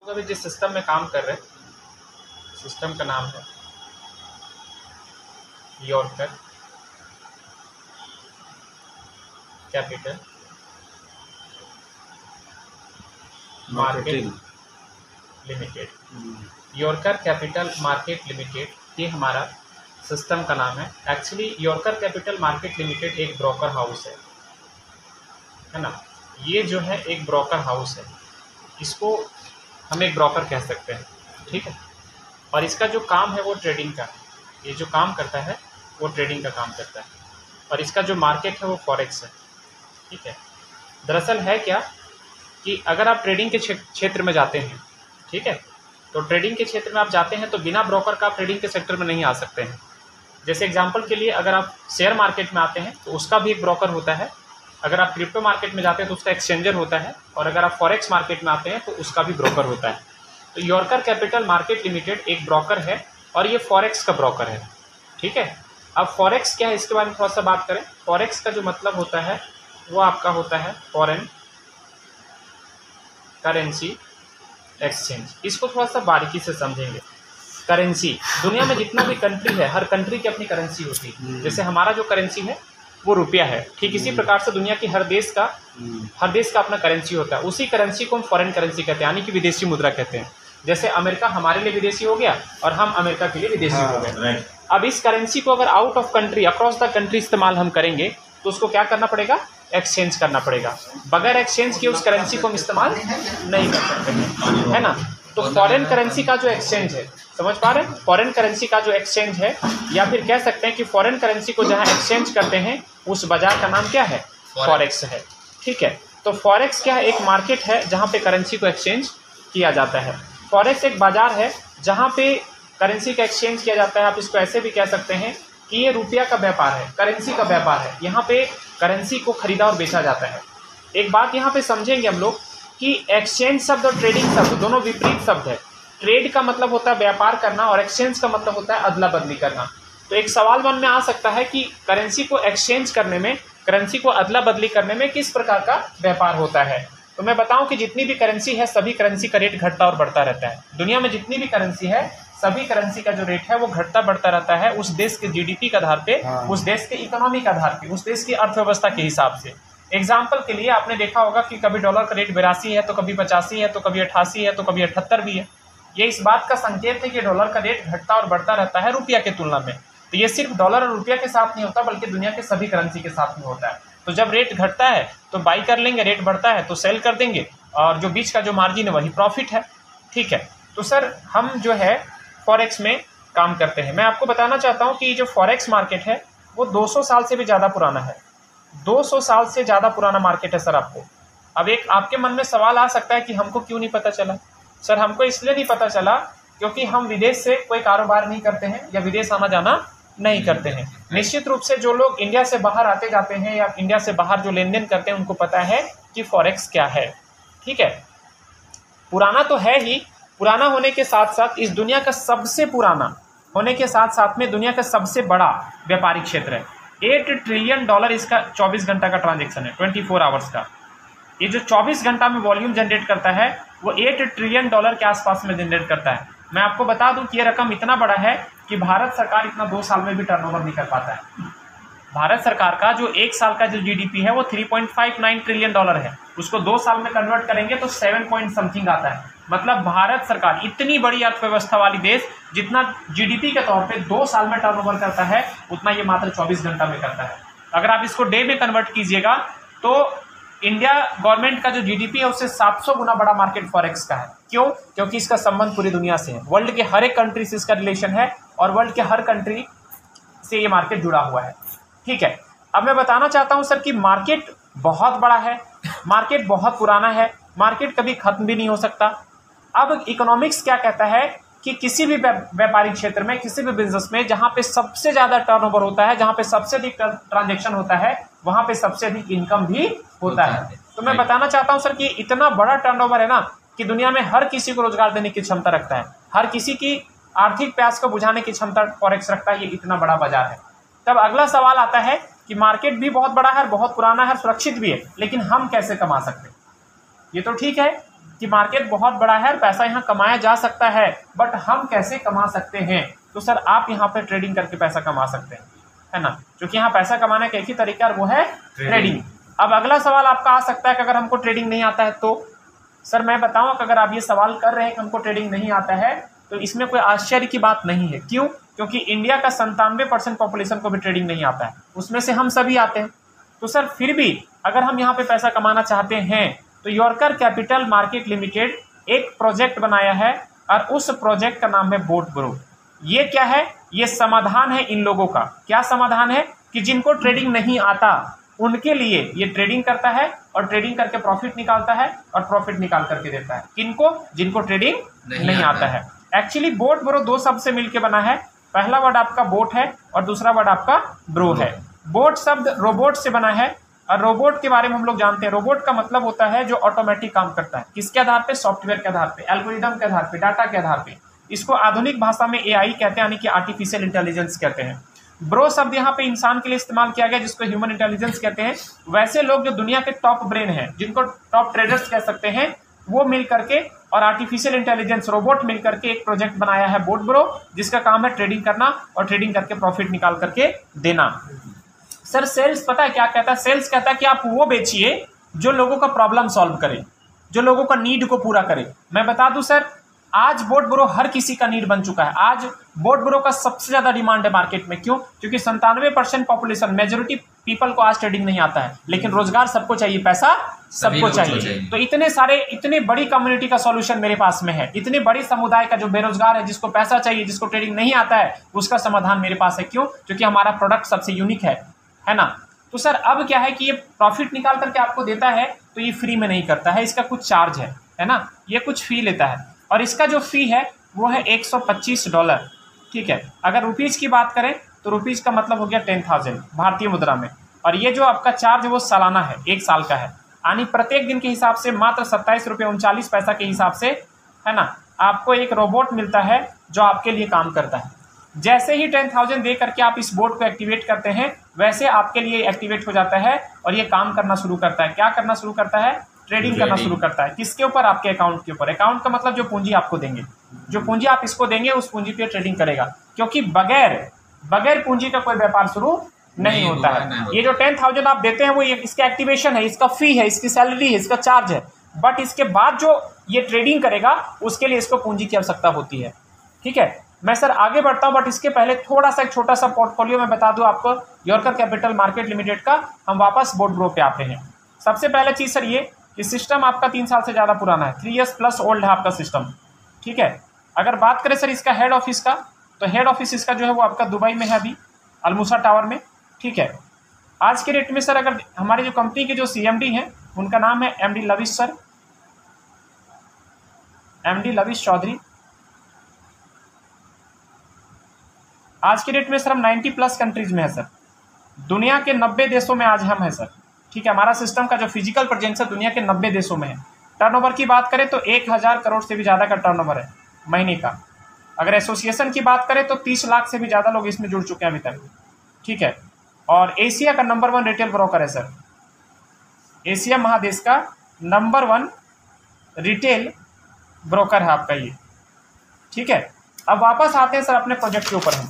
अभी जिस सिस्टम में काम कर रहे हैं, सिस्टम का नाम है yorker capital market limited. Yorker capital market limited, ये हमारा सिस्टम का नाम है। Actually yorker capital market limited एक ब्रोकर हाउस है ना। ये जो है एक ब्रोकर हाउस है, इसको हम एक ब्रोकर कह सकते हैं, ठीक है। और इसका जो काम है वो ट्रेडिंग का, ये जो काम करता है वो ट्रेडिंग का काम करता है। और इसका जो मार्केट है वो फॉरेक्स है, ठीक है। दरअसल है क्या कि अगर आप ट्रेडिंग के क्षेत्र में जाते हैं, ठीक है, तो ट्रेडिंग के क्षेत्र में आप जाते हैं तो बिना ब्रोकर का आप ट्रेडिंग के सेक्टर में नहीं आ सकते हैं। जैसे एग्जांपल के लिए अगर आप शेयर मार्केट में आते हैं तो उसका भी एक ब्रोकर होता है, अगर आप क्रिप्टो मार्केट में जाते हैं तो उसका एक्सचेंजर होता है, और अगर आप फॉरेक्स मार्केट में आते हैं तो उसका भी ब्रोकर होता है। तो यॉर्कर कैपिटल मार्केट लिमिटेड एक ब्रोकर है और ये फॉरेक्स का ब्रोकर है, ठीक है। अब फॉरेक्स क्या है इसके बारे में थोड़ा सा बात करें। फॉरेक्स का जो मतलब होता है वो आपका होता है फॉरेन करेंसी एक्सचेंज। इसको थोड़ा सा बारीकी से समझेंगे। करेंसी, दुनिया में जितना भी कंट्री है, हर कंट्री की अपनी करेंसी होती है। जैसे हमारा जो करेंसी है वो रुपया है, ठीक इसी प्रकार से दुनिया की हर देश का अपना करेंसी होता है। उसी करेंसी को हम फॉरेन करेंसी कहते हैं, यानी कि विदेशी मुद्रा कहते हैं। जैसे अमेरिका हमारे लिए विदेशी हो गया और हम अमेरिका के लिए विदेशी हो गए। अब इस करेंसी को अगर out of country, across the country इस्तेमाल हम करेंगे तो उसको क्या करना पड़ेगा, एक्सचेंज करना पड़ेगा। बगैर एक्सचेंज किए उस करेंसी को हम इस्तेमाल नहीं कर सकते हैं, है ना। तो फॉरेन करेंसी का जो एक्सचेंज है, समझ पा रहे हैं, फॉरेन करेंसी का जो एक्सचेंज है, या फिर कह सकते हैं कि फॉरेन करेंसी को जहां एक्सचेंज करते हैं उस बाजार का नाम क्या है, फॉरेक्स है, ठीक है। तो फॉरेक्स क्या है, एक मार्केट है जहां पे करेंसी को एक्सचेंज किया जाता है। फॉरेक्स एक बाजार है जहां पे करेंसी का एक्सचेंज किया जाता है। आप इसको ऐसे भी कह सकते हैं कि ये रुपया का व्यापार है, करेंसी का व्यापार है। यहाँ पे करेंसी को खरीदा और बेचा जाता है। एक बात यहाँ पे समझेंगे हम लोग कि एक्सचेंज शब्द और ट्रेडिंग शब्द दोनों विपरीत शब्द है। ट्रेड का मतलब होता है व्यापार करना और एक्सचेंज का मतलब होता है अदला बदली करना। तो एक सवाल मन में आ सकता है कि करेंसी को एक्सचेंज करने में, करेंसी को अदला बदली करने में किस प्रकार का व्यापार होता है। तो मैं बताऊं कि जितनी भी करेंसी है सभी करेंसी का रेट घटता और बढ़ता रहता है। दुनिया में जितनी भी करेंसी है सभी करेंसी का जो रेट है वो घटता बढ़ता रहता है, उस देश के जीडीपी के आधार पे, उस देश के इकोनॉमी के आधार पे, उस देश की अर्थव्यवस्था के हिसाब से। एग्जाम्पल के लिए आपने देखा होगा कि कभी डॉलर का रेट 82 है तो कभी 85 है तो कभी 88 है तो कभी 78 भी है। ये इस बात का संकेत है कि डॉलर का रेट घटता और बढ़ता रहता है रुपया के तुलना में। तो ये सिर्फ डॉलर और रुपया के साथ नहीं होता बल्कि दुनिया के सभी करेंसी के साथ में होता है। तो जब रेट घटता है तो बाई कर लेंगे, रेट बढ़ता है तो सेल कर देंगे, और जो बीच का जो मार्जिन है वही प्रॉफिट है, ठीक है। तो सर हम जो है फॉरेक्स में काम करते हैं। मैं आपको बताना चाहता हूँ कि जो फॉरेक्स मार्केट है वो 200 साल से भी ज़्यादा पुराना है। 200 साल से ज़्यादा पुराना मार्केट है सर। आपको अब एक आपके मन में सवाल आ सकता है कि हमको क्यों नहीं पता चला। सर हमको इसलिए नहीं पता चला क्योंकि हम विदेश से कोई कारोबार नहीं करते हैं या विदेश आना जाना नहीं करते हैं। निश्चित रूप से जो लोग इंडिया से बाहर आते जाते हैं या इंडिया से बाहर जो लेन देन करते हैं उनको पता है कि फॉरेक्स क्या है, ठीक है। पुराना तो है ही, पुराना होने के साथ साथ इस दुनिया का सबसे पुराना होने के साथ साथ में दुनिया का सबसे बड़ा व्यापारिक क्षेत्र है। 8 ट्रिलियन डॉलर इसका 24 घंटा का ट्रांजेक्शन है, 24 आवर्स का। ये जो 24 घंटा में वॉल्यूम जनरेट करता है वो 8 ट्रिलियन डॉलर के आसपास में जनरेट करता है। मैं आपको बता दूं कि ये रकम इतना बड़ा है कि भारत सरकार इतना 2 साल में भी टर्नओवर नहीं कर पाता है। भारत सरकार का जो 1 साल का जो जीडीपी है वो 3.59 ट्रिलियन डॉलर है, उसको 2 साल में कन्वर्ट करेंगे तो 7 पॉइंट समथिंग आता है। मतलब भारत सरकार इतनी बड़ी अर्थव्यवस्था वाली देश जितना जीडीपी के तौर पे 2 साल में टर्नओवर करता है उतना ये मात्र 24 घंटा में करता है। अगर आप इसको डे में कन्वर्ट कीजिएगा तो इंडिया गवर्नमेंट का जो जीडीपी है उससे 700 गुना बड़ा मार्केट फॉरेक्स का है। क्यों? क्योंकि इसका संबंध पूरी दुनिया से है। वर्ल्ड के हर एक कंट्री से इसका रिलेशन है और वर्ल्ड के हर कंट्री से ये मार्केट जुड़ा हुआ है, ठीक है। अब मैं बताना चाहता हूं सर कि मार्केट बहुत बड़ा है, मार्केट बहुत पुराना है, मार्केट कभी खत्म भी नहीं हो सकता। अब इकोनॉमिक्स क्या कहता है कि किसी भी व्यापारिक क्षेत्र में, किसी भी बिजनेस में जहां पे सबसे ज्यादा टर्नओवर होता है, जहां पे सबसे अधिक ट्रांजैक्शन होता है, वहां पे सबसे अधिक इनकम भी होता है। तो मैं बताना चाहता हूं सर कि इतना बड़ा टर्नओवर है ना कि दुनिया में हर किसी को रोजगार देने की क्षमता रखता है, हर किसी की आर्थिक प्यास को बुझाने की क्षमता फॉरेक्स रखता है। ये इतना बड़ा बाजार है। तब अगला सवाल आता है कि मार्केट भी बहुत बड़ा है, बहुत पुराना है, सुरक्षित भी है, लेकिन हम कैसे कमा सकते हैं? ये तो ठीक है कि मार्केट बहुत बड़ा है और पैसा यहाँ कमाया जा सकता है, बट हम कैसे कमा सकते हैं? तो सर आप यहाँ पे ट्रेडिंग करके पैसा कमा सकते हैं, है ना, क्योंकि यहाँ पैसा कमाने का एक ही तरीका है, वो है ट्रेडिंग। अब अगला सवाल आपका आ सकता है कि अगर हमको ट्रेडिंग नहीं आता है तो? सर मैं बताऊं कि अगर आप ये सवाल कर रहे हैं कि हमको ट्रेडिंग नहीं आता है, तो इसमें कोई आश्चर्य की बात नहीं है। क्यों? क्योंकि इंडिया का 97% पॉपुलेशन को भी ट्रेडिंग नहीं आता है, उसमें से हम सभी आते हैं। तो सर फिर भी अगर हम यहाँ पे पैसा कमाना चाहते हैं तो यॉर्कर कैपिटल मार्केट लिमिटेड एक प्रोजेक्ट बनाया है और उस प्रोजेक्ट का नाम है बोट ब्रो। ये क्या है? ये समाधान है इन लोगों का। क्या समाधान है? कि जिनको ट्रेडिंग नहीं आता उनके लिए ये ट्रेडिंग करता है और ट्रेडिंग करके प्रॉफिट निकालता है और प्रॉफिट निकाल करके देता है। किनको? जिनको ट्रेडिंग नहीं आता है। एक्चुअली बोट ब्रो दो शब्द से मिलकर बना है। पहला वर्ड आपका बोट है और दूसरा वर्ड आपका ब्रो है। बोट शब्द रोबोट से बना है और रोबोट के बारे में हम लोग जानते हैं। रोबोट का मतलब होता है जो ऑटोमेटिक काम करता है। किसके आधार पे? सॉफ्टवेयर के आधार पे, एल्गोरिदम के आधार पे, डाटा के आधार पे। इसको आधुनिक भाषा में एआई कहते हैं, यानी कि आर्टिफिशियल इंटेलिजेंस कहते हैं। ब्रो शब्द यहाँ पे इंसान के लिए इस्तेमाल किया गया, जिसको ह्यूमन इंटेलिजेंस कहते हैं। वैसे लोग जो दुनिया के टॉप ब्रेन हैं, जिनको टॉप ट्रेडर्स कह सकते हैं, वो मिल करके और आर्टिफिशियल इंटेलिजेंस रोबोट मिल करके एक प्रोजेक्ट बनाया है बोट ब्रो, जिसका काम है ट्रेडिंग करना और ट्रेडिंग करके प्रॉफिट निकाल करके देना। सर सेल्स पता है क्या कहता है? सेल्स कहता है कि आप वो बेचिए जो लोगों का प्रॉब्लम सॉल्व करे, जो लोगों का नीड को पूरा करे। मैं बता दूं सर, आज बोट ब्रो हर किसी का नीड बन चुका है। आज बोट ब्रो का सबसे ज्यादा डिमांड है मार्केट में। क्यों? क्योंकि 97% पॉपुलेशन, मेजोरिटी पीपल को आज ट्रेडिंग नहीं आता है, लेकिन रोजगार सबको चाहिए, पैसा सबको चाहिए। तो इतने बड़ी कम्युनिटी का सॉल्यूशन मेरे पास में है। इतने बड़ी समुदाय का जो बेरोजगार है, जिसको पैसा चाहिए, जिसको ट्रेडिंग नहीं आता है, उसका समाधान मेरे पास है। क्यों? क्योंकि हमारा प्रोडक्ट सबसे यूनिक है ना। तो सर अब क्या है कि ये प्रॉफिट निकाल करके आपको देता है, तो ये फ्री में नहीं करता है, इसका कुछ चार्ज है ना, ये कुछ फी लेता है। और इसका जो फी है वो है $125। ठीक है, अगर रुपीज की बात करें तो रुपीज का मतलब हो गया 10,000 भारतीय मुद्रा में। और ये जो आपका चार्ज है वो सालाना है, 1 साल का है, यानी प्रत्येक दिन के हिसाब से मात्र ₹27.39 के हिसाब से, है ना, आपको एक रोबोट मिलता है जो आपके लिए काम करता है। जैसे ही 10,000 दे करके आप इस बोर्ड को एक्टिवेट करते हैं, वैसे आपके लिए एक्टिवेट हो जाता है और ये काम करना शुरू करता है। क्या करना शुरू करता है? ट्रेडिंग करना शुरू करता है। किसके ऊपर? आपके अकाउंट के ऊपर। अकाउंट का मतलब जो पूंजी आपको देंगे, जो पूंजी आप इसको देंगे उस पूंजी पे ट्रेडिंग करेगा, क्योंकि बगैर पूंजी का कोई व्यापार शुरू नहीं होता है। ये जो 10,000 आप देते हैं वो इसका एक्टिवेशन है, इसका फी है, इसकी सैलरी है, इसका चार्ज है। बट इसके बाद जो ये ट्रेडिंग करेगा उसके लिए इसको पूंजी की आवश्यकता होती है। ठीक है, मैं सर आगे बढ़ता हूं, बट इसके पहले थोड़ा सा एक छोटा सा पोर्टफोलियो में बता दूं आपको यॉर्कर कैपिटल मार्केट लिमिटेड का। हम वापस बोट ब्रो पे आते हैं। सबसे पहले चीज सर ये कि सिस्टम आपका 3 साल से ज्यादा पुराना है, 3 years प्लस ओल्ड है आपका सिस्टम। ठीक है, अगर बात करें सर इसका हेड ऑफिस का, तो हेड ऑफिस इसका जो है वो आपका दुबई में है, अभी अलमुसा टावर में। ठीक है, आज के डेट में सर अगर हमारी जो कंपनी के जो CMD हैं उनका नाम है MD Lavish sir, MD Lavish Chaudhary. आज के डेट में सर हम 90+ कंट्रीज में है सर, दुनिया के 90 देशों में आज हम हैं सर। ठीक है, हमारा सिस्टम का जो फिजिकल प्रेजेंस है दुनिया के 90 देशों में है। टर्नओवर की बात करें तो 1000 करोड़ से भी ज़्यादा का टर्नओवर है महीने का। अगर एसोसिएशन की बात करें तो 30 लाख से भी ज़्यादा लोग इसमें जुड़ चुके हैं अभी तक। ठीक है, और एशिया का नंबर 1 रिटेल ब्रोकर है सर, एशिया महादेश का नंबर 1 रिटेल ब्रोकर है आपका ये। ठीक है, अब वापस आते हैं सर अपने प्रोजेक्ट के ऊपर।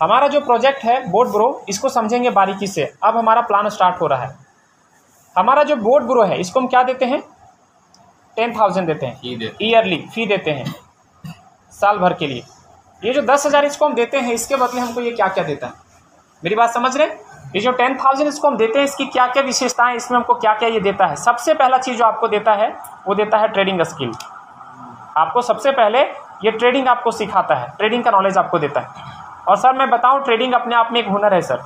हमारा जो प्रोजेक्ट है बोट ब्रो, इसको समझेंगे बारीकी से। अब हमारा प्लान स्टार्ट हो रहा है। हमारा जो बोट ब्रो है इसको हम क्या देते हैं? 10,000 देते हैं ईयरली फी देते हैं, साल भर के लिए। ये जो 10,000 इसको हम देते हैं, इसके बदले हमको ये क्या क्या देता है? मेरी बात समझ रहे? ये जो 10,000 इसको हम देते हैं, इसकी क्या क्या विशेषताएं, इसमें हमको क्या क्या ये देता है? सबसे पहला चीज जो आपको देता है वो देता है ट्रेडिंग स्किल। आपको सबसे पहले ये ट्रेडिंग आपको सिखाता है, ट्रेडिंग का नॉलेज आपको देता है। और सर मैं बताऊं, ट्रेडिंग अपने आप में एक हुनर है सर।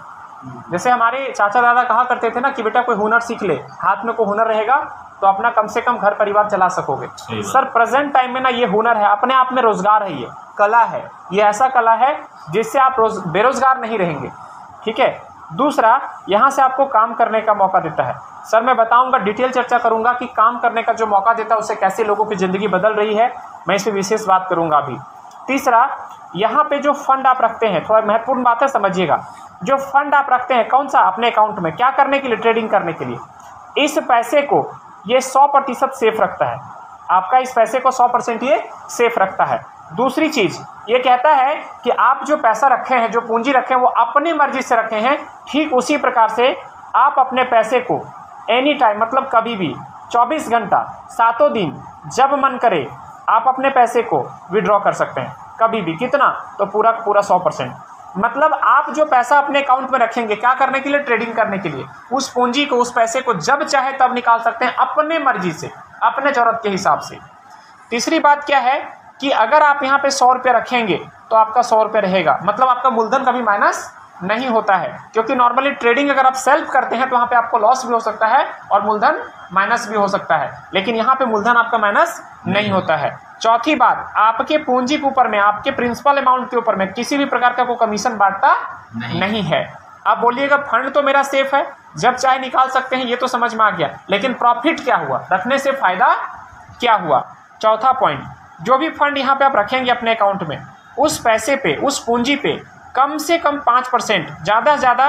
जैसे हमारे चाचा दादा कहा करते थे ना कि बेटा कोई हुनर सीख ले, हाथ में कोई हुनर रहेगा तो अपना कम से कम घर परिवार चला सकोगे। सर प्रेजेंट टाइम में ना ये हुनर है, अपने आप में रोजगार है, ये कला है, ये ऐसा कला है जिससे आप बेरोजगार नहीं रहेंगे। ठीक है, दूसरा यहाँ से आपको काम करने का मौका देता है। सर मैं बताऊंगा, डिटेल चर्चा करूंगा कि काम करने का जो मौका देता है उससे कैसे लोगों की ज़िंदगी बदल रही है, मैं इस पर विशेष बात करूंगा अभी। तीसरा, यहाँ पे जो फंड आप रखते हैं, थोड़ा महत्वपूर्ण बात है समझिएगा, जो फंड आप रखते हैं कौन सा? अपने अकाउंट में। क्या करने के लिए? ट्रेडिंग करने के लिए। इस पैसे को ये 100% सेफ रखता है, आपका इस पैसे को 100% ये सेफ रखता है। दूसरी चीज ये कहता है कि आप जो पैसा रखे हैं, जो पूंजी रखे हैं, वो अपनी मर्जी से रखे हैं। ठीक उसी प्रकार से आप अपने पैसे को एनी टाइम, मतलब कभी भी, 24 घंटा, 7 दिन, जब मन करे आप अपने पैसे को विड्रॉ कर सकते हैं कभी भी। कितना? तो पूरा 100%। मतलब आप जो पैसा अपने अकाउंट में रखेंगे, क्या करने के लिए? ट्रेडिंग करने के लिए। उस पूंजी को, उस पैसे को जब चाहे तब निकाल सकते हैं, अपने मर्जी से, अपने जरूरत के हिसाब से। तीसरी बात क्या है कि अगर आप यहाँ पे 100 रुपये रखेंगे तो आपका 100 रुपये रहेगा, मतलब आपका मूलधन कभी माइनस नहीं होता है। क्योंकि नॉर्मली ट्रेडिंग अगर आप सेल्फ करते हैं तो वहाँ पे आपको लॉस भी हो सकता है और मूलधन माइनस भी हो सकता है, लेकिन यहाँ पे मूलधन आपका माइनस नहीं होता है। चौथी बात, आपके पूंजी के ऊपर में, आपके प्रिंसिपल अमाउंट के ऊपर में किसी भी प्रकार का कोई कमीशन बांटता नहीं है। आप बोलिएगा फंड तो मेरा सेफ है, जब चाहे निकाल सकते हैं, ये तो समझ में आ गया, लेकिन प्रॉफिट क्या हुआ, रखने से फायदा क्या हुआ? चौथा पॉइंट, जो भी फंड यहाँ पे आप रखेंगे अपने अकाउंट में, उस पैसे पे, उस पूंजी पे कम से कम 5%, ज़्यादा से ज़्यादा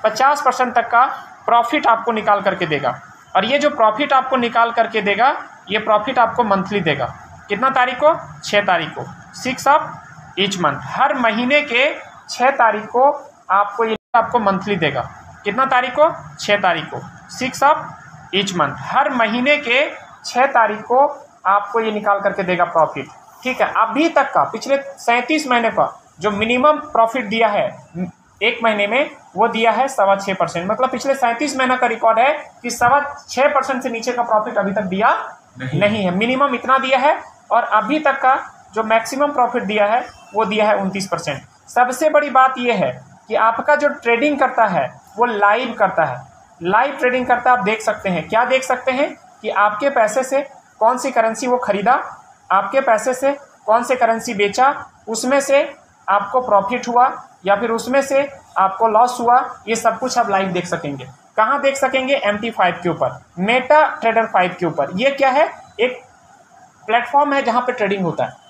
50% तक का प्रॉफिट आपको निकाल करके देगा। और ये जो प्रॉफिट आपको निकाल करके देगा, ये प्रॉफिट आपको मंथली देगा। कितना तारीख को? 6 तारीख को, 6 ऑफ ईच मंथ। हर महीने के 6 तारीख को आपको ये आपको मंथली देगा। कितना तारीख को? 6 तारीख को, 6 ऑफ ईच मंथ। हर महीने के 6 तारीख को आपको ये निकाल करके देगा प्रॉफिट। ठीक है, अभी तक का पिछले 37 महीने का जो मिनिमम प्रॉफिट दिया है एक महीने में, वो दिया है 6.25%। मतलब पिछले 37 महीना का रिकॉर्ड है कि 6.25% से नीचे का प्रॉफिट अभी तक दिया नहीं है। मिनिमम इतना दिया है, और अभी तक का जो मैक्सिमम प्रॉफिट दिया है वो दिया है 29%। सबसे बड़ी बात यह है कि आपका जो ट्रेडिंग करता है वो लाइव करता है, लाइव ट्रेडिंग करता है। आप देख सकते हैं, क्या देख सकते हैं कि आपके पैसे से कौन सी करेंसी वो खरीदा, आपके पैसे से कौन से करेंसी बेचा, उसमें से आपको प्रॉफिट हुआ या फिर उसमें से आपको लॉस हुआ, ये सब कुछ आप लाइव देख सकेंगे। कहाँ देख सकेंगे? MT5 के ऊपर, मेटा ट्रेडर 5 के ऊपर। ये क्या है? एक प्लेटफॉर्म है जहाँ पे ट्रेडिंग होता है।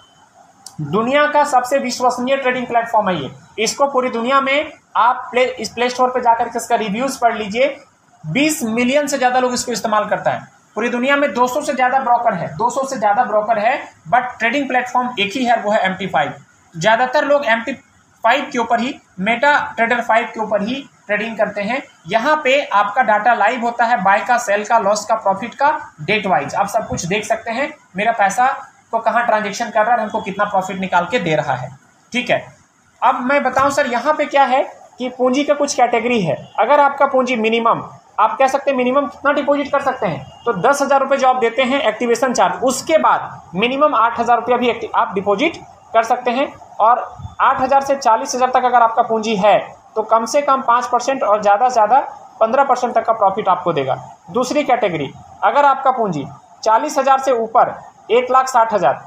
दुनिया का सबसे विश्वसनीय ट्रेडिंग प्लेटफॉर्म है ये। इसको पूरी दुनिया में आप इस प्ले स्टोर पर जाकर के इसका रिव्यूज पढ़ लीजिए। 20 मिलियन से ज़्यादा लोग इसको इस्तेमाल करता है। पूरी दुनिया में 200 से ज़्यादा ब्रोकर है, 200 से ज़्यादा ब्रोकर है, बट ट्रेडिंग प्लेटफॉर्म एक ही है, वो है MT5। ज़्यादातर लोग MT5 के ऊपर ही, मेटा ट्रेडर 5 के ऊपर ही ट्रेडिंग करते हैं। यहाँ पे आपका डाटा लाइव होता है, बाय का, सेल का, लॉस का, प्रॉफिट का, डेट वाइज आप सब कुछ देख सकते हैं। मेरा पैसा को कहाँ ट्रांजेक्शन कर रहा है, हमको कितना प्रॉफिट निकाल के दे रहा है। ठीक है, अब मैं बताऊं सर यहाँ पे क्या है कि पूंजी का कुछ कैटेगरी है। अगर आपका पूंजी मिनिमम, आप कह सकते हैं मिनिमम कितना डिपॉजिट कर सकते हैं, तो 10,000 रुपये जो आप देते हैं एक्टिवेशन चार्ज, उसके बाद मिनिमम 8,000 रुपया भी आप डिपॉजिट कर सकते हैं। और 8,000 से 40,000 तक अगर आपका पूंजी है तो कम से कम 5% और ज़्यादा से ज़्यादा 15% तक का प्रॉफिट आपको देगा। दूसरी कैटेगरी, अगर आपका पूंजी 40,000 से ऊपर 1,60,000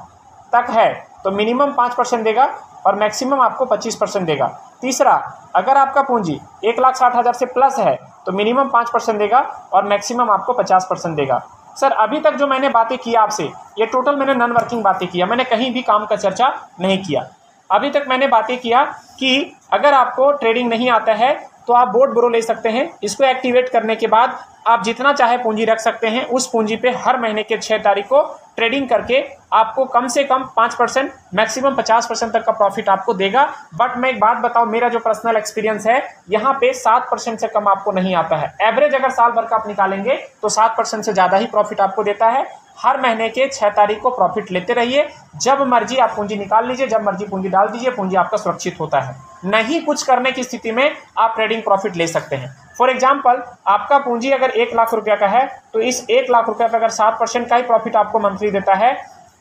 तक है तो मिनिमम 5% देगा और मैक्सिमम आपको 25% देगा। तीसरा, अगर आपका पूंजी 1,60,000 से प्लस है तो मिनिमम 5% देगा और मैक्सिमम आपको 50% देगा। सर अभी तक जो मैंने बातें की आपसे, ये टोटल मैंने नॉन वर्किंग बातें किया, मैंने कहीं भी काम का चर्चा नहीं किया। अभी तक मैंने बातें किया कि अगर आपको ट्रेडिंग नहीं आता है तो आप बोर्ड ब्रो ले सकते हैं। इसको एक्टिवेट करने के बाद आप जितना चाहे पूंजी रख सकते हैं। उस पूंजी पे हर महीने के 6 तारीख को ट्रेडिंग करके आपको कम से कम 5%, मैक्सिमम 50% तक का प्रॉफिट आपको देगा। बट मैं एक बात बताऊं, मेरा जो पर्सनल एक्सपीरियंस है, यहाँ पे 7% से कम आपको नहीं आता है। एवरेज अगर साल भर का आप निकालेंगे तो 7% से ज़्यादा ही प्रॉफिट आपको देता है। हर महीने के 6 तारीख को प्रॉफिट लेते रहिए, जब मर्जी आप पूंजी निकाल लीजिए, जब मर्जी पूंजी डाल दीजिए, पूंजी आपका सुरक्षित होता है। नहीं कुछ करने की स्थिति में आप ट्रेडिंग प्रॉफिट ले सकते हैं। फॉर एग्जाम्पल, आपका पूंजी अगर 1 लाख रुपया का है तो इस 1 लाख रुपया पर अगर 7% का ही प्रॉफिट आपको मंथली देता है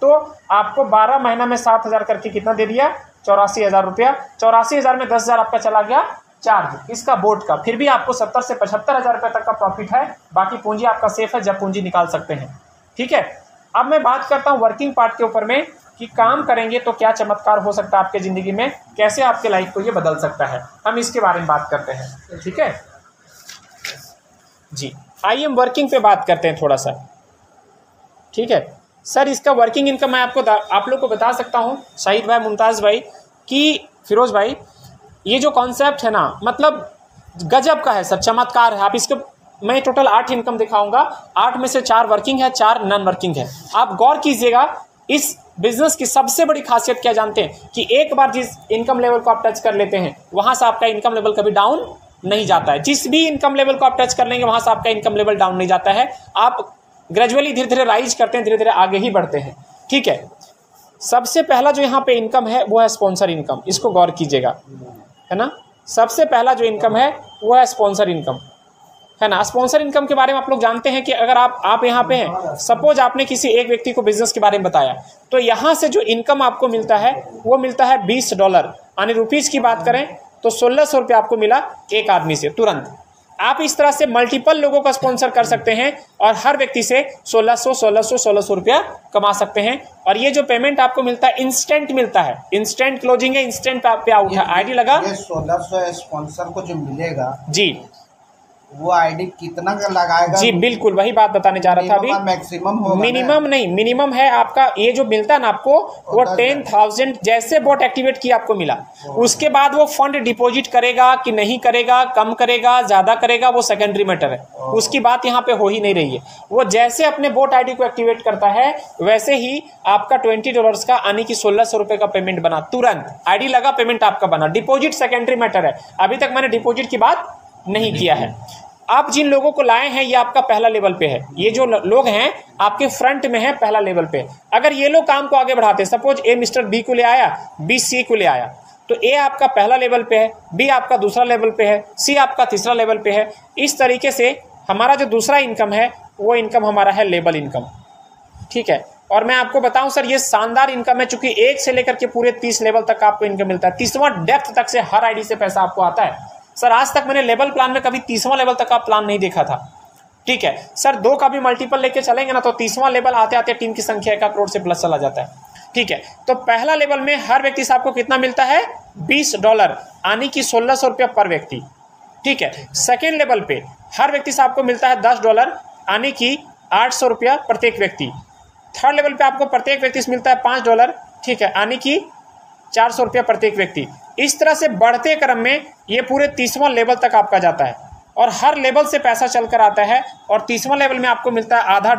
तो आपको 12 महीना में 7,000 करके कितना दे दिया? 84,000 रुपया। 84,000 में 10,000 आपका चला गया चार्ज इसका, बोर्ड का। फिर भी आपको 70 से 75,000 रुपये तक का प्रॉफिट है। बाकी पूंजी आपका सेफ है, जब पूंजी निकाल सकते हैं। ठीक है, अब मैं बात करता हूँ वर्किंग पार्ट के ऊपर में कि काम करेंगे तो क्या चमत्कार हो सकता है आपके ज़िंदगी में, कैसे आपके लाइफ को ये बदल सकता है, हम इसके बारे में बात करते हैं। ठीक है जी, आइए हम वर्किंग पे बात करते हैं थोड़ा सा। ठीक है सर, इसका वर्किंग इनकम मैं आप लोग को बता सकता हूँ, शाहिद भाई, मुमताज़ भाई, कि फिरोज़ भाई, ये जो कॉन्सेप्ट है ना, मतलब गजब का है सर, चमत्कार है। आप इसको मैं टोटल 8 इनकम दिखाऊंगा। 8 में से 4 वर्किंग है, 4 नॉन वर्किंग है। आप गौर कीजिएगा, इस बिजनेस की सबसे बड़ी खासियत क्या जानते हैं कि एक बार जिस इनकम लेवल को आप टच कर लेते हैं वहां से आपका इनकम लेवल कभी डाउन नहीं जाता है। जिस भी इनकम लेवल को आप टच कर लेंगे वहां से आपका इनकम लेवल डाउन नहीं जाता है। आप ग्रेजुअली धीरे धीरे राइज करते हैं, धीरे धीरे आगे ही बढ़ते हैं। ठीक है, सबसे पहला जो यहाँ पे इनकम है वो है स्पॉन्सर इनकम। इसको गौर कीजिएगा, है ना। सबसे पहला जो इनकम है वो है स्पॉन्सर इनकम, है ना। स्पॉन्सर इनकम के बारे में आप लोग जानते हैं कि अगर आप यहाँ पे हैं, सपोज आपने किसी एक व्यक्ति को बिजनेस के बारे में बताया, तो यहाँ से जो इनकम आपको मिलता है वो मिलता है $20, यानी रुपीज़ की बात करें तो 1600 रुपये आपको मिला एक आदमी से तुरंत। आप इस तरह से मल्टीपल लोगों का स्पॉन्सर कर सकते हैं और हर व्यक्ति से 1600 रुपया कमा सकते हैं। और ये जो पेमेंट आपको मिलता है इंस्टेंट मिलता है, इंस्टेंट क्लोजिंग है, इंस्टेंट पे आउट है। आईडी लगा, 1600 स्पॉन्सर को जो मिलेगा जी, वो आईडी कितना का लगाएगा? जी बिल्कुल वही बात बताने जा रहा था अभी। मैक्सिमम होगा, मिनिमम नहीं, मिनिमम है आपका ये जो मिलता है ना आपको वो 10,000। जैसे बोट एक्टिवेट किया आपको मिला, उसके बाद वो फंड डिपॉजिट करेगा कि नहीं करेगा, कम करेगा ज्यादा करेगा, वो सेकेंडरी मैटर है, उसकी बात यहाँ पे हो ही नहीं रही है। वो जैसे अपने बोट आईडी को एक्टिवेट करता है वैसे ही आपका $20 का यानी कि 1600 रुपए का पेमेंट बना तुरंत। आईडी लगा, पेमेंट आपका बना। डिपॉजिट सेकेंडरी मैटर है, अभी तक मैंने डिपॉजिट की बात नहीं किया है। आप जिन लोगों को लाए हैं ये आपका पहला लेवल पे है। ये जो लोग हैं आपके फ्रंट में है, पहला लेवल पे। अगर ये लोग काम को आगे बढ़ाते, सपोज ए मिस्टर बी को ले आया, बी सी को ले आया, तो ए आपका पहला लेवल पे है, बी आपका दूसरा लेवल पे है, सी आपका तीसरा लेवल पे है। इस तरीके से हमारा जो दूसरा इनकम है वो इनकम हमारा है लेवल इनकम। ठीक है, और मैं आपको बताऊं सर ये शानदार इनकम है, चूंकि 1 से लेकर के पूरे 30 लेवल तक आपको इनकम मिलता है। 30वां डेप्थ तक से हर आईडी से पैसा आपको आता है। सर आज तक मैंने लेवल प्लान में कभी 30वां लेवल तक का प्लान नहीं देखा था। ठीक है सर, 2 का भी मल्टीपल लेके चलेंगे ना तो 30वां लेवल आते आते टीम की संख्या 1 करोड़ से प्लस चला जाता है। ठीक है, तो पहला लेवल में हर व्यक्ति से आपको कितना मिलता है? $20 यानी कि 1600 रुपया पर व्यक्ति। ठीक है, सेकेंड लेवल पे हर व्यक्ति से आपको मिलता है $10 यानी कि 800 रुपया प्रत्येक व्यक्ति। थर्ड लेवल पे आपको प्रत्येक व्यक्ति से मिलता है $5, ठीक है, यानी कि 400 रुपया प्रत्येक व्यक्ति। इस तरह से बढ़ते क्रम में ये पूरे 30वां लेवल तक आपका जाता है और हर लेवल से पैसा चलकर आता है। और 30वां लेवल में आपको मिलता है आधा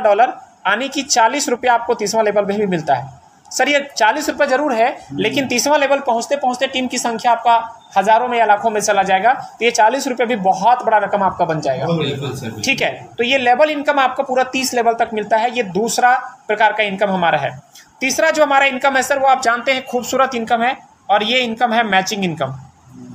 डॉलर यानी कि 40 रुपया आपको 30वां लेवल में भी मिलता है। सर ये 40 रुपये जरूर है, लेकिन 30वां लेवल पहुंचते पहुंचते टीम की संख्या आपका हजारों में या लाखों में चला जाएगा, तो ये 40 रुपये भी बहुत बड़ा रकम आपका बन जाएगा। ठीक है, तो ये लेवल इनकम आपको पूरा 30 लेवल तक मिलता है। ये दूसरा प्रकार का इनकम हमारा है। तीसरा जो हमारा इनकम है सर वो आप जानते हैं खूबसूरत इनकम है, और ये इनकम है मैचिंग इनकम।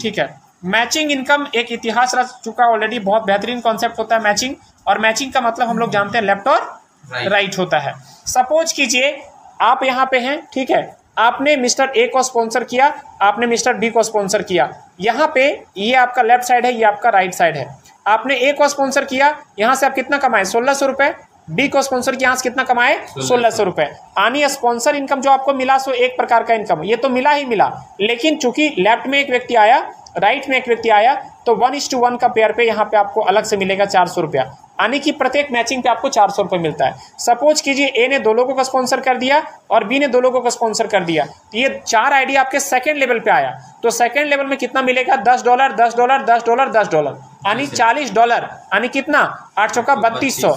ठीक है, मैचिंग इनकम एक इतिहास रच चुका ऑलरेडी, बहुत बेहतरीन कॉन्सेप्ट होता है मैचिंग। और मैचिंग का मतलब हम लोग जानते हैं लेफ्ट और राइट होता है। सपोज कीजिए आप यहाँ पे हैं, ठीक है, आपने मिस्टर ए को स्पॉन्सर किया, आपने मिस्टर बी को स्पॉन्सर किया। यहाँ पे ये आपका लेफ्ट साइड है, ये आपका राइट साइड है। आपने ए को स्पॉन्सर किया, यहाँ से आप कितना कमाए? 1600 रुपए। बी को स्पॉन्सर किया, यहाँ से कितना कमाए? 1600 रुपए। यानी स्पॉन्सर इनकम जो आपको मिला सो एक प्रकार का इनकम, ये तो मिला ही मिला, लेकिन चूंकि लेफ्ट में एक व्यक्ति आया, राइट में एक व्यक्ति आया, तो 1:1 का पेयर पे यहाँ पे आपको अलग से मिलेगा 400 रुपया। यानी कि प्रत्येक मैचिंग पे आपको 400 रुपये मिलता है। सपोज कीजिए ए ने 2 लोगों का स्पॉन्सर कर दिया और बी ने 2 लोगों का स्पॉन्सर कर दिया, तो ये 4 आईडी आपके सेकंड लेवल पे आया, तो सेकंड लेवल में कितना मिलेगा? $10 यानी $40, यानी कितना? 8 चौका 3200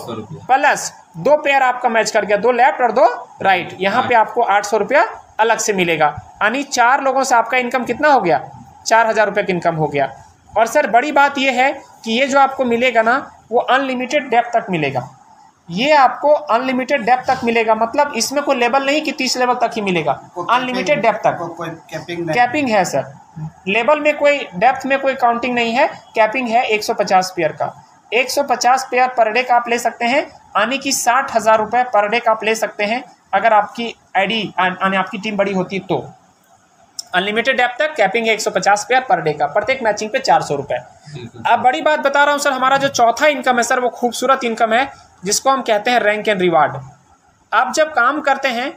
प्लस 2 पेयर आपका मैच कर गया, 2 लेफ्ट और 2 राइट, यहाँ पे आपको 800 रुपया अलग से मिलेगा। यानी 4 लोगों से आपका इनकम कितना हो गया? 4000 रुपये का इनकम हो गया। और सर बड़ी बात यह है कि ये जो आपको मिलेगा ना वो अनलिमिटेड डेप्थ तक मिलेगा। ये आपको अनलिमिटेड डेप्थ तक मिलेगा, मतलब इसमें कोई लेवल नहीं कि 30 लेवल तक ही मिलेगा, अनलिमिटेड डेप्थ तक। कोई कैपिंग है सर, लेवल में कोई डेप्थ में कोई काउंटिंग नहीं है। कैपिंग है 150 पेयर का, 150 पेयर पर डे का आप ले सकते हैं, यानी कि 60,000 रुपये पर डे का आप ले सकते हैं अगर आपकी आईडी यानी आपकी टीम बड़ी होती तो। अनलिमिटेड डेप्थ तक, कैपिंग है 150 पेयर पर डे का, प्रत्येक मैचिंग पे 400 रुपये। अब बड़ी बात बता रहा हूँ सर, हमारा जो चौथा इनकम है सर वो खूबसूरत इनकम है, जिसको हम कहते हैं रैंक एंड रिवार्ड। आप जब काम करते हैं,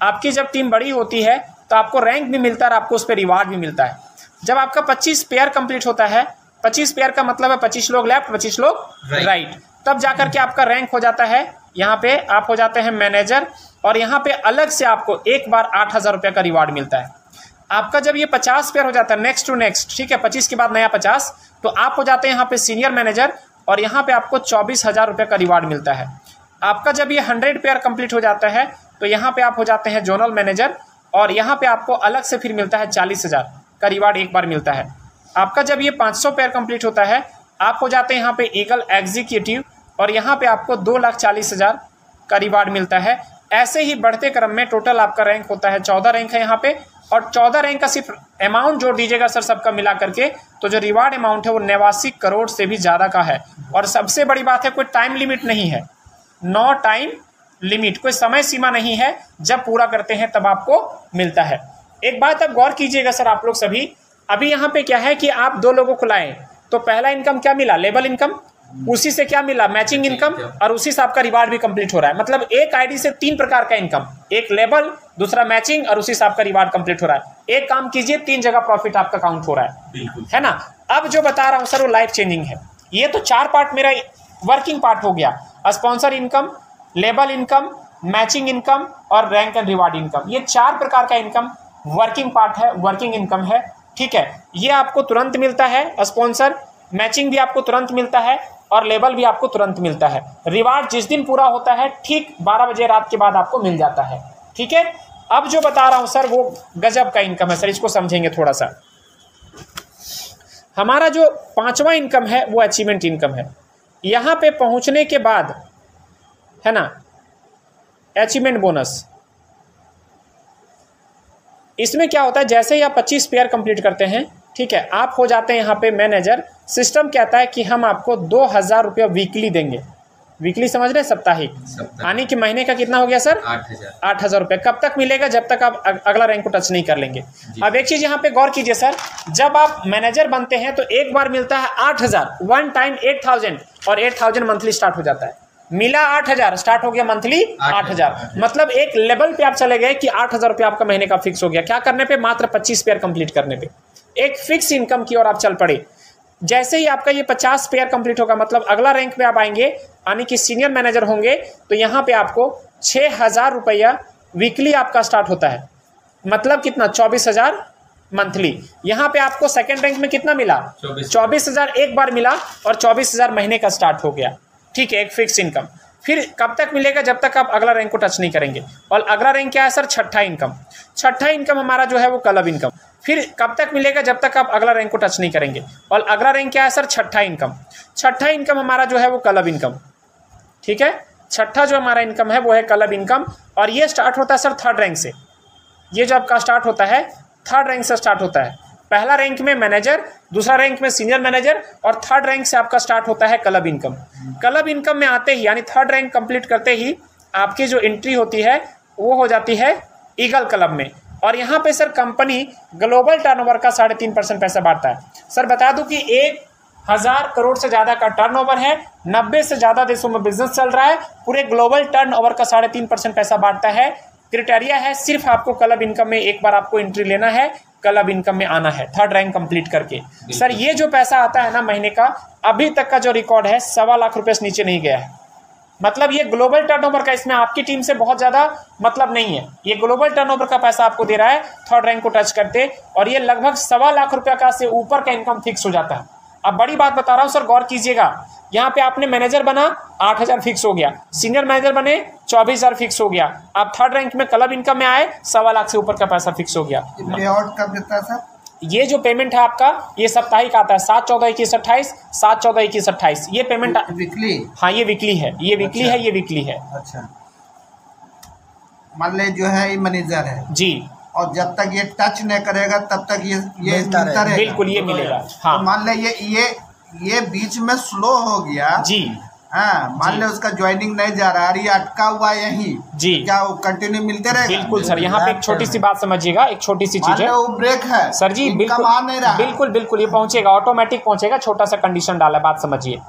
आपकी जब टीम बड़ी होती है तो आपको रैंक भी मिलता है और आपको उस पर रिवार्ड भी मिलता है। जब आपका 25 पेयर कंप्लीट होता है, 25 पेयर का मतलब है 25 लोग लेफ्ट 25 लोग राइट, तब जाकर के आपका रैंक हो जाता है, यहाँ पे आप हो जाते हैं मैनेजर, और यहाँ पे अलग से आपको एक बार 8000 रुपये का रिवार्ड मिलता है। आपका जब ये 50 पेयर हो जाता है नेक्स्ट टू नेक्स्ट, ठीक है, 25 के बाद नया 50, तो आप हो जाते हैं यहाँ पे सीनियर मैनेजर और यहाँ पे आपको 24,000 रुपये का रिवार्ड मिलता है। आपका जब ये 100 पेयर कंप्लीट हो जाता है तो यहाँ पे आप हो जाते हैं जोनल मैनेजर और यहाँ पे आपको अलग से फिर मिलता है 40,000 का रिवार्ड एक बार मिलता है। आपका जब ये 500 पेयर कंप्लीट होता है आप हो जाते हैं यहाँ पे ईगल एग्जीक्यूटिव और यहाँ पे आपको 2,40,000 का रिवार्ड मिलता है। ऐसे ही बढ़ते क्रम में टोटल आपका रैंक होता है 14 रैंक है यहाँ पे, और 14 रैंक का सिर्फ अमाउंट जोड़ दीजिएगा सर सबका मिला करके, तो जो रिवार्ड अमाउंट है वो 89 करोड़ से भी ज़्यादा का है। और सबसे बड़ी बात है कोई टाइम लिमिट नहीं है, नो टाइम लिमिट, कोई समय सीमा नहीं है, जब पूरा करते हैं तब आपको मिलता है। एक बात आप गौर कीजिएगा सर आप लोग सभी, अभी यहाँ पे क्या है कि आप 2 लोगों को लाए तो पहला इनकम क्या मिला, लेबल इनकम, उसी से क्या मिला, मैचिंग इनकम, और उसी से आपका रिवार्ड भी कंप्लीट हो रहा है। मतलब एक आईडी से 3 प्रकार का इनकम, एक लेबल, दूसरा मैचिंग और उसी से आपका रिवार्ड कंप्लीट हो रहा है। एक काम कीजिए 3 जगह प्रॉफिट आपका काउंट हो रहा है, है ना। अब जो बता रहा हूं सर वो लाइफ चेंजिंग है। ये तो 4 पार्ट मेरा वर्किंग पार्ट हो गया, sponsor income, label income, matching income और रैंक एंड रिवार्ड इनकम। ये 4 प्रकार का इनकम वर्किंग पार्ट है, वर्किंग इनकम है, ठीक है। ये आपको तुरंत मिलता है, स्पॉन्सर, मैचिंग भी आपको तुरंत मिलता है और लेबल भी आपको तुरंत मिलता है। रिवार्ड जिस दिन पूरा होता है ठीक 12 बजे रात के बाद आपको मिल जाता है, ठीक है। अब जो बता रहा हूं सर वो गजब का इनकम है सर, इसको समझेंगे थोड़ा सा। हमारा जो 5वां इनकम है वो अचीवमेंट इनकम है। यहां पे पहुंचने के बाद है ना अचीवमेंट बोनस, इसमें क्या होता है जैसे ही आप 25 पेयर कंप्लीट करते हैं, ठीक है, आप हो जाते हैं यहाँ पे मैनेजर। सिस्टम कहता है कि हम आपको 2,000 रुपया वीकली देंगे। वीकली समझ रहे हैं, साप्ताहिक, यानी कि महीने का कितना हो गया सर, 8,000 रुपये। कब तक मिलेगा, जब तक आप अगला रैंक को टच नहीं कर लेंगे। अब एक चीज यहाँ पे गौर कीजिए सर, जब आप मैनेजर बनते हैं तो एक बार मिलता है 8,000, 1 टाइम 8,000 और 8,000 मंथली स्टार्ट हो जाता है। मिला 8,000, स्टार्ट हो गया मंथली 8,000, मतलब एक लेवल पे आप चले गए कि 8,000 रुपये आपका महीने का फिक्स हो गया। क्या करने पे, मात्र 25 पेयर कंप्लीट करने पे एक फिक्स इनकम की ओर आप चल पड़े। जैसे ही आपका ये 50 पेयर कंप्लीट होगा, मतलब अगला रैंक पे आप आएंगे, यानी कि सीनियर मैनेजर होंगे, तो यहाँ पे आपको 6,000 रुपया वीकली आपका स्टार्ट होता है। मतलब कितना, 24,000 मंथली। यहाँ पे आपको सेकेंड रैंक में कितना मिला, 24,000 एक बार मिला और 24,000 महीने का स्टार्ट हो गया, ठीक है, एक फिक्स इनकम। फिर कब तक मिलेगा, जब तक आप अगला रैंक को टच नहीं करेंगे। और अगला रैंक क्या है सर, 6ठा इनकम। 6ठा इनकम हमारा जो है वो क्लब इनकम। फिर कब तक मिलेगा, जब तक आप अगला रैंक को टच नहीं करेंगे। और अगला रैंक क्या है सर, 6ठा इनकम। 6ठा इनकम हमारा जो है वो क्लब इनकम, ठीक है। 6ठा जो हमारा इनकम है वो है क्लब इनकम। और ये स्टार्ट होता है सर 3rd रैंक से। ये जो आपका स्टार्ट होता है 3rd रैंक से स्टार्ट होता है। पहला रैंक में मैनेजर, दूसरा रैंक में सीनियर मैनेजर और 3rd रैंक से आपका स्टार्ट होता है क्लब इनकम। क्लब इनकम में आते ही, यानी 3rd रैंक कंप्लीट करते ही आपकी जो एंट्री होती है वो हो जाती है ईगल क्लब में। और यहाँ पे सर कंपनी ग्लोबल टर्नओवर का 3.5% पैसा बांटता है। सर बता दूं कि 1,000 करोड़ से ज़्यादा का टर्नओवर है, 90 से ज़्यादा देशों में बिजनेस चल रहा है, पूरे ग्लोबल टर्नओवर का 3.5% पैसा बांटता है। क्राइटेरिया है सिर्फ आपको क्लब इनकम में एक बार आपको एंट्री लेना है, क्लब इनकम में आना है 3rd रैंक कंप्लीट करके। सर ये जो पैसा आता है ना महीने का, अभी तक का जो रिकॉर्ड है 1.25 लाख रुपए से नीचे नहीं गया है। मतलब ये ग्लोबल टर्नओवर का, इसमें आपकी टीम से बहुत ज्यादा मतलब नहीं है। ये ग्लोबल टर्नओवर का पैसा आपको दे रहा है 3rd रैंक को टच करते, और ये लगभग 1.25 लाख रुपया का से ऊपर का इनकम फिक्स हो जाता है। अब बड़ी बात बता रहा हूँ सर, गौर कीजिएगा। यहाँ पे आपने मैनेजर बना 8,000 फिक्स हो गया, सीनियर मैनेजर बने 24,000 फिक्स हो गया, आप 3rd रैंक में क्लब इनकम में आए 1.25 लाख से ऊपर का पैसा फिक्स हो गया। पे आउट कब देता है सर? ये जो पेमेंट है आपका ये साप्ताहिक आता है, 7, 14, 21, 28, 7, 14, 21, 28 ये पेमेंट वीकली। हाँ ये वीकली है, ये वीकली अच्छा। है, ये वीकली है। अच्छा, मान ले जो है ये मैनेजर है जी, और जब तक ये टच नहीं करेगा तब तक ये मिलता रहेगा। बिल्कुल ये मिलेगा। हाँ तो मान ले ये बीच में स्लो हो गया जी, हाँ, मान ले उसका ज्वाइनिंग नहीं जा रहा है, ये अटका हुआ यहीं जी, क्या वो कंटिन्यू मिलते रहेगा? बिल्कुल सर। यहाँ पे एक छोटी सी बात समझिएगा, एक छोटी सी चीज है, वो ब्रेक है सर जी, बिल्कुल आ नहीं रहा। बिल्कुल बिल्कुल ये पहुंचेगा, ऑटोमेटिक पहुंचेगा। छोटा सा कंडीशन डाला है, बात समझिए।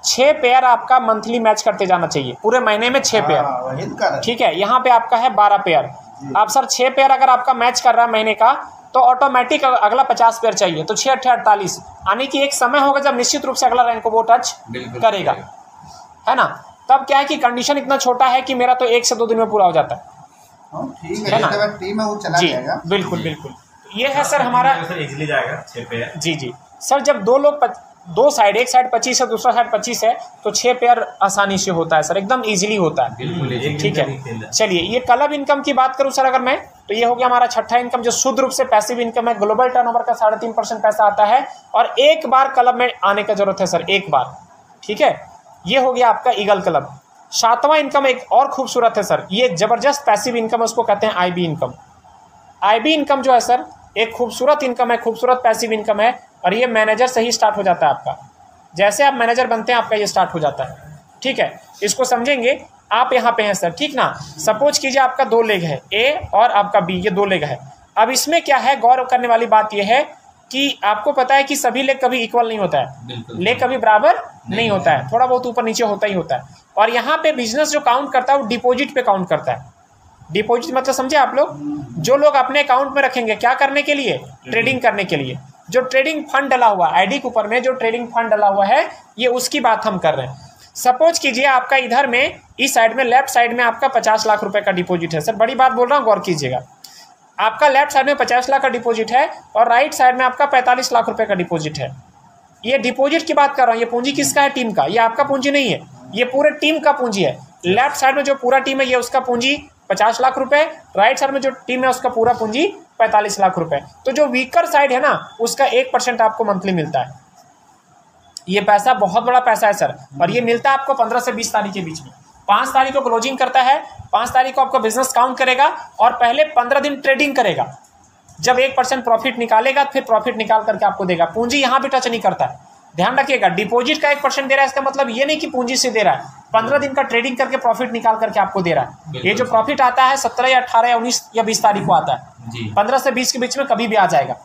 6 पेयर आपका मंथली मैच करते जाना चाहिए, पूरे महीने में 6 पेयर, ठीक है। यहाँ पे आपका है 12 पेयर। अब सर 6 पेयर अगर आपका मैच कर रहा है महीने का, तो ऑटोमेटिक अगला 50 पेयर चाहिए, तो 6, 8, 48, यानी कि एक समय होगा जब निश्चित रूप से अगला रैंक को वो टच करेगा, है ना। तब क्या है कि कंडीशन इतना छोटा है कि मेरा तो 1 से 2 दिन में पूरा हो जाता है, ठीक है ना, टीम में वो चला जी जाएगा। बिल्कुल बिल्कुल। ये है सर हमारा इजीली जाएगा 6 पेयर। जी जी सर, जब दो लोग दो साइड, एक साइड 25 है दूसरा साइड 25 है, तो 6 पेयर आसानी से होता है सर, एकदम इजीली होता है। ठीक है, चलिए ये क्लब इनकम की बात करूं सर अगर मैं, तो ये हो गया हमारा छठा इनकम जो शुद्ध रूप से पैसिव इनकम है। ग्लोबल टर्नओवर का 3.5% पैसा आता है और एक बार क्लब में आने का जरूरत है सर, एक बार। ठीक है, ये हो गया आपका ईगल क्लब। सातवां इनकम एक और खूबसूरत है सर, ये जबरदस्त पैसिव इनकम है, उसको कहते हैं आईबी इनकम। आईबी इनकम जो है सर एक खूबसूरत इनकम है, खूबसूरत पैसिव इनकम है, और ये मैनेजर से ही स्टार्ट हो जाता है आपका। जैसे आप मैनेजर बनते हैं आपका ये स्टार्ट हो जाता है। ठीक है, इसको समझेंगे। आप यहाँ पे हैं सर, ठीक ना, सपोज कीजिए आपका 2 लेग है, ए और आपका बी, ये 2 लेग है। अब इसमें क्या है, गौर करने वाली बात यह है कि आपको पता है कि सभी लेग कभी इक्वल नहीं होता है, लेग कभी बराबर नहीं होता है, थोड़ा बहुत ऊपर नीचे होता ही होता है। और यहाँ पे बिजनेस जो काउंट करता है वो डिपॉजिट पे काउंट करता है। डिपॉजिट मतलब समझे आप लोग, जो लोग अपने अकाउंट में रखेंगे क्या करने के लिए, ट्रेडिंग करने के लिए। जो ट्रेडिंग फंड डला हुआ आईडी के ऊपर में, जो ट्रेडिंग फंड डला हुआ है, ये उसकी बात हम कर रहे हैं। सपोज कीजिए आपका इधर में इस साइड में, लेफ्ट साइड में आपका 50 लाख रुपए का डिपॉजिट है। सर बड़ी बात बोल रहा हूँ, गौर कीजिएगा। आपका लेफ्ट साइड में 50 लाख का डिपॉजिट है और राइट साइड में आपका 45 लाख रुपए का डिपॉजिट है। ये डिपॉजिट की बात कर रहा हूँ, ये पूंजी किसका है, टीम का। ये आपका पूंजी नहीं है, ये पूरे टीम का पूंजी है। लेफ्ट साइड में जो पूरा टीम है ये उसका पूंजी 50 लाख रुपए, राइट साइड में जो टीम है उसका पूरा पूंजी 45 लाख रुपए। तो जो वीकर साइड है ना उसका 1% आपको मंथली मिलता है। ये पैसा बहुत बड़ा पैसा है सर, और ये मिलता है आपको 15 से 20 तारीख के बीच में। 5 तारीख को क्लोजिंग करता है, 5 तारीख को आपका बिजनेस काउंट करेगा और पहले 15 दिन ट्रेडिंग करेगा। जब 1% प्रॉफिट निकालेगा फिर प्रॉफिट निकाल करके आपको देगा। पूंजी यहाँ भी टच नहीं करता है, ध्यान रखिएगा। डिपॉजिट का 1% दे रहा है, इसका मतलब ये नहीं कि पूंजी से दे रहा है, 15 दिन का ट्रेडिंग करके प्रॉफिट निकाल करके आपको दे रहा है। ये जो प्रॉफिट आता है 17 या 18 या 19 या 20 तारीख को आता है, 15 से 20 के बीच में कभी भी आ जाएगा।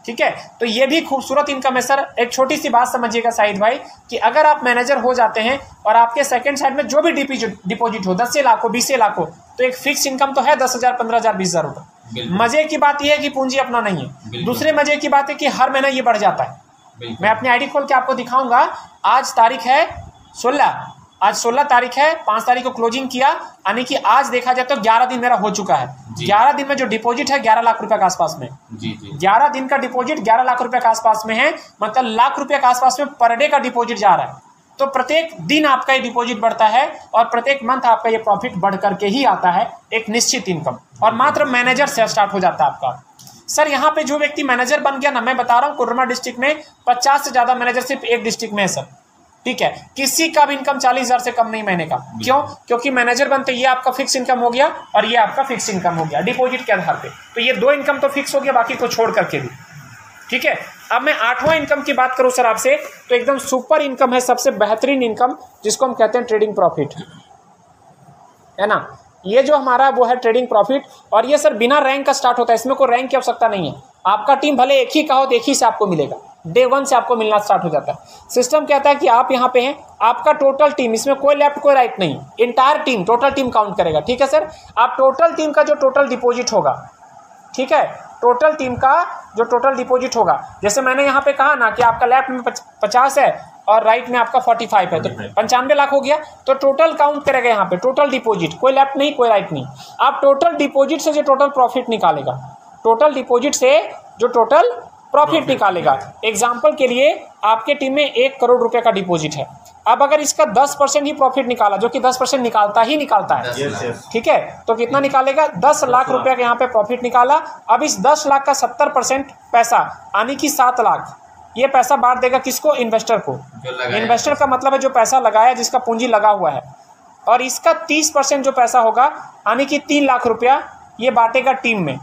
ठीक है, तो ये भी खूबसूरत इनकम है सर। एक छोटी सी बात समझिएगा शाहिद भाई, कि अगर आप मैनेजर हो जाते हैं और आपके सेकंड साइड में जो भी डिपॉजिट हो, 10 लाख हो, 20 लाख हो, तो एक फिक्स इनकम तो है 10,000, 15,000, 20,000 रुपए। मजे की बात यह है कि पूंजी अपना नहीं है। दूसरे मजे की बात है कि हर महीना ये बढ़ जाता है। मैं अपनी आईडी खोल के आपको दिखाऊंगा। आज तारीख है 16, आज 16 तारीख है, 5 तारीख को क्लोजिंग किया, यानी कि आज देखा जाए तो 11 दिन मेरा हो चुका है। 11 दिन में जो डिपॉजिट है 11 लाख रुपए के आसपास में। 11 दिन का डिपॉजिट 11 लाख रुपए के आसपास में है, मतलब लाख रुपए के आसपास में पर डे का डिपॉजिट जा रहा है। तो प्रत्येक दिन आपका ये डिपॉजिट बढ़ता है और प्रत्येक मंथ आपका ये प्रॉफिट बढ़ करके ही आता है, एक निश्चित इनकम। और मात्र मैनेजर से स्टार्ट हो जाता है आपका। सर यहाँ पे जो व्यक्ति मैनेजर बन गया ना, मैं बता रहा हूँ कोडरमा डिस्ट्रिक्ट में 50 से ज्यादा मैनेजर सिर्फ एक डिस्ट्रिक्ट में है सर। ठीक है, किसी का भी इनकम 40,000 से कम नहीं महीने का। क्यों? क्योंकि मैनेजर बनते ये आपका फिक्स इनकम हो गया और ये आपका फिक्स इनकम हो गया डिपॉजिट के आधार पे। तो ये 2 इनकम तो फिक्स हो गया, बाकी को छोड़ करके भी। ठीक है, अब मैं 8वां इनकम की बात करूं सर आपसे, तो एकदम सुपर इनकम है, सबसे बेहतरीन इनकम, जिसको हम कहते हैं ट्रेडिंग प्रॉफिट, है ना। ये जो हमारा वो है ट्रेडिंग प्रॉफिट, और ये सर बिना रैंक का स्टार्ट होता है, इसमें कोई रैंक की आवश्यकता नहीं है। आपका टीम भले एक ही का हो तो एक ही से आपको मिलेगा, डे 1 से आपको मिलना स्टार्ट हो जाता है। सिस्टम कहता है कि आप यहाँ पे हैं, आपका टोटल टीम, इसमें कोई लेफ्ट कोई राइट नहीं, entire team, total team count करेगा। ठीक है सर, आप टोटल टीम का जो टोटल डिपॉजिट होगा, ठीक है, टोटल टीम का जो टोटल डिपॉजिट होगा, जैसे मैंने यहाँ पे कहा ना कि आपका लेफ्ट में 50 है और राइट में आपका 45 है, तो 95 लाख हो गया। तो टोटल काउंट करेगा यहाँ पे, टोटल डिपॉजिट, कोई लेफ्ट नहीं कोई राइट नहीं। आप टोटल डिपॉजिट से जो टोटल प्रॉफिट निकालेगा, टोटल डिपॉजिट से जो टोटल प्रॉफिट निकालेगा। एग्जाम्पल के लिए आपके टीम में 1 करोड़ रुपए का डिपॉजिट है। अब अगर इसका 10% ही प्रॉफिट निकाला, जो कि 10% निकालता है, ठीक है, तो कितना निकालेगा, 10 लाख रुपए का यहाँ पे प्रॉफिट निकाला। अब इस 10 लाख का 70% पैसा, यानी कि 7 लाख, ये पैसा बांट देगा किसको, इन्वेस्टर को। इन्वेस्टर का मतलब है जो पैसा लगाया, जिसका पूंजी लगा हुआ है। और इसका 30% जो पैसा होगा, यानी कि 3 लाख रुपया, ये बांटेगा टीम में।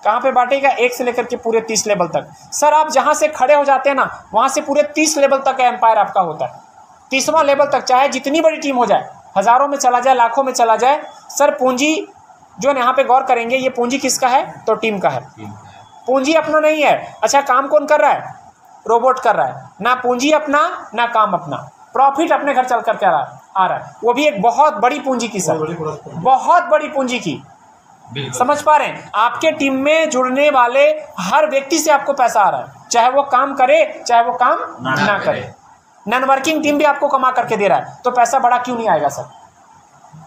कहाँ पे बांटेगा, 1 से लेकर के पूरे 30 लेवल तक। सर आप जहाँ से खड़े हो जाते हैं ना, वहाँ से पूरे 30 लेवल तक का एम्पायर आपका होता है। 30वां लेवल तक, चाहे जितनी बड़ी टीम हो जाए, हज़ारों में चला जाए, लाखों में चला जाए, सर पूंजी जो यहाँ पे गौर करेंगे, ये पूंजी किसका है, तो टीम का है। पूंजी अपना नहीं है। अच्छा, काम कौन कर रहा है, रोबोट कर रहा है। ना पूंजी अपना, ना काम अपना, प्रॉफिट अपने घर चल करके आ रहा है, वो भी एक बहुत बड़ी पूंजी की सर, बहुत बड़ी पूंजी की। समझ पा रहे हैं, आपके टीम में जुड़ने वाले हर व्यक्ति से आपको पैसा आ रहा है, चाहे वो काम करे चाहे वो काम ना करे। नॉन वर्किंग टीम भी आपको कमा करके दे रहा है, तो पैसा बड़ा क्यों नहीं आएगा सर।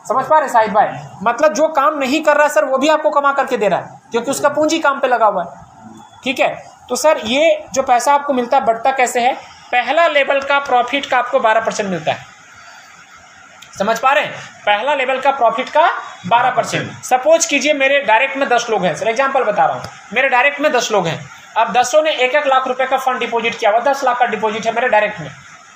समझ पा रहे शाहिद भाई, मतलब जो काम नहीं कर रहा है सर, वो भी आपको कमा करके दे रहा है, क्योंकि उसका पूंजी काम पे लगा हुआ है। ठीक है। तो सर ये जो पैसा आपको मिलता है बढ़ता कैसे है, पहला लेवल का प्रॉफिट का आपको 12% मिलता है, समझ पा रहे हैं, पहला लेवल का प्रॉफिट का 12%। सपोज कीजिए मेरे डायरेक्ट में 10 लोग हैं, सर एग्जांपल बता रहा हूँ, मेरे डायरेक्ट में 10 लोग हैं, अब 10 ने 1-1 लाख रुपए का फंड डिपॉजिट किया हुआ, 10 लाख का डिपॉजिट है मेरे डायरेक्ट में,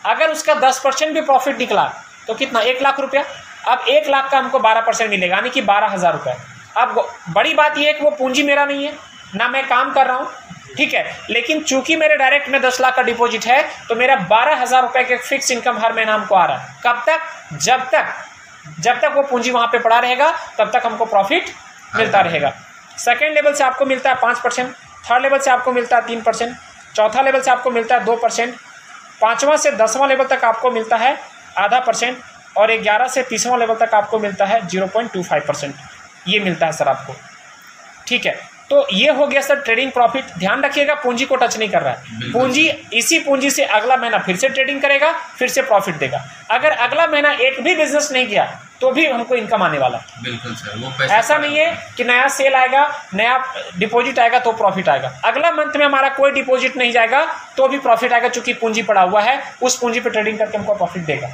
अगर उसका 10% भी प्रॉफिट निकला तो कितना, 1 लाख रुपया। अब 1 लाख का हमको 12% मिलेगा, यानी कि 12,000 रुपये। अब बड़ी बात यह है कि वो पूंजी मेरा नहीं है ना, मैं काम कर रहा हूँ, ठीक है, लेकिन चूंकि मेरे डायरेक्ट में 10 लाख का डिपॉजिट है तो मेरा 12,000 रुपये का फिक्स इनकम हर महीना हमको आ रहा है। कब तक, जब तक वो पूंजी वहां पे पड़ा रहेगा तब तक हमको प्रॉफिट मिलता रहेगा। सेकेंड लेवल से आपको मिलता है 5%, थर्ड लेवल से आपको मिलता है 3%, चौथा लेवल से आपको मिलता है 2%, 5वां से 10वां लेवल तक आपको मिलता है 0.5%, और 11 से 30वां लेवल तक आपको मिलता है 0.25%। ये मिलता है सर आपको, ठीक है। तो ये हो गया सर ट्रेडिंग प्रॉफिट। ध्यान रखिएगा पूंजी को टच नहीं कर रहा है, पूंजी इसी पूंजी से अगला महीना फिर से ट्रेडिंग करेगा, फिर से प्रॉफिट देगा। अगर अगला महीना एक भी बिजनेस नहीं किया तो भी हमको इनकम आने वाला है। बिल्कुल सर, वो पैसा ऐसा नहीं है कि नया सेल आएगा, नया डिपॉजिट आएगा तो प्रॉफिट आएगा। अगला मंथ में हमारा कोई डिपॉजिट नहीं जाएगा तो भी प्रॉफिट आएगा, चूंकि पूंजी पड़ा हुआ है, उस पूंजी पे ट्रेडिंग करके हमको प्रॉफिट देगा।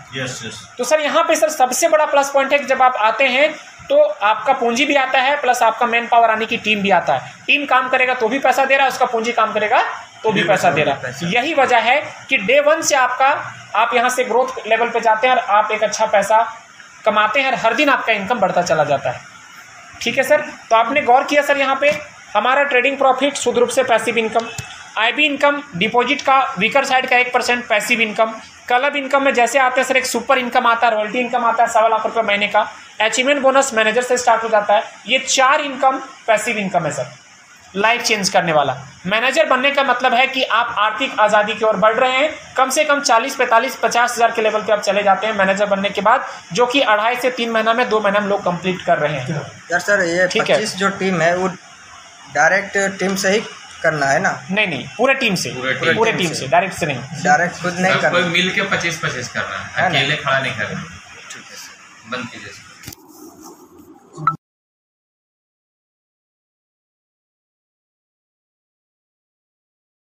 तो सर यहाँ पे सर सबसे बड़ा प्लस पॉइंट है कि जब आप आते हैं तो आपका पूंजी भी आता है, प्लस आपका मैन पावर आने की टीम भी आता है। टीम काम करेगा तो भी पैसा दे रहा है, उसका पूंजी काम करेगा तो भी पैसा दे रहा है। यही वजह है कि डे 1 से आप यहाँ से ग्रोथ लेवल पे जाते हैं और आप एक अच्छा पैसा कमाते हैं, और हर दिन आपका इनकम बढ़ता चला जाता है, ठीक है सर। तो आपने गौर किया सर, यहाँ पे हमारा ट्रेडिंग प्रॉफिट शुद्ध रूप से passive income, IB income deposit का वीकर साइड का 1% पैसिव इनकम, क्लब इनकम में जैसे आते हैं सर एक सुपर इनकम आता है, रॉयल्टी इनकम आता है 1.25 लाख रुपये महीने का, अचीवमेंट बोनस मैनेजर से स्टार्ट हो जाता है। ये 4 इनकम पैसिव इनकम है सर, लाइफ चेंज करने वाला। मैनेजर बनने का मतलब है कि आप आर्थिक आज़ादी की ओर बढ़ रहे हैं, कम से कम 40, 45, 50 हज़ार के लेवल पे आप चले जाते हैं मैनेजर बनने के बाद, जो कि 2.5 से 3 महीना में 2 महीना में लोग कंप्लीट कर रहे हैं। यार सर ये 25 जो टीम है वो डायरेक्ट टीम से ही करना है ना? नहीं, पूरे टीम से, पूरे टीम से, डायरेक्ट से नहीं, डायरेक्ट खुद नहीं करना, मिल के 25-25 करना है, अकेले खड़ा नहीं करना। ठीक है सर, बंद कीजिए।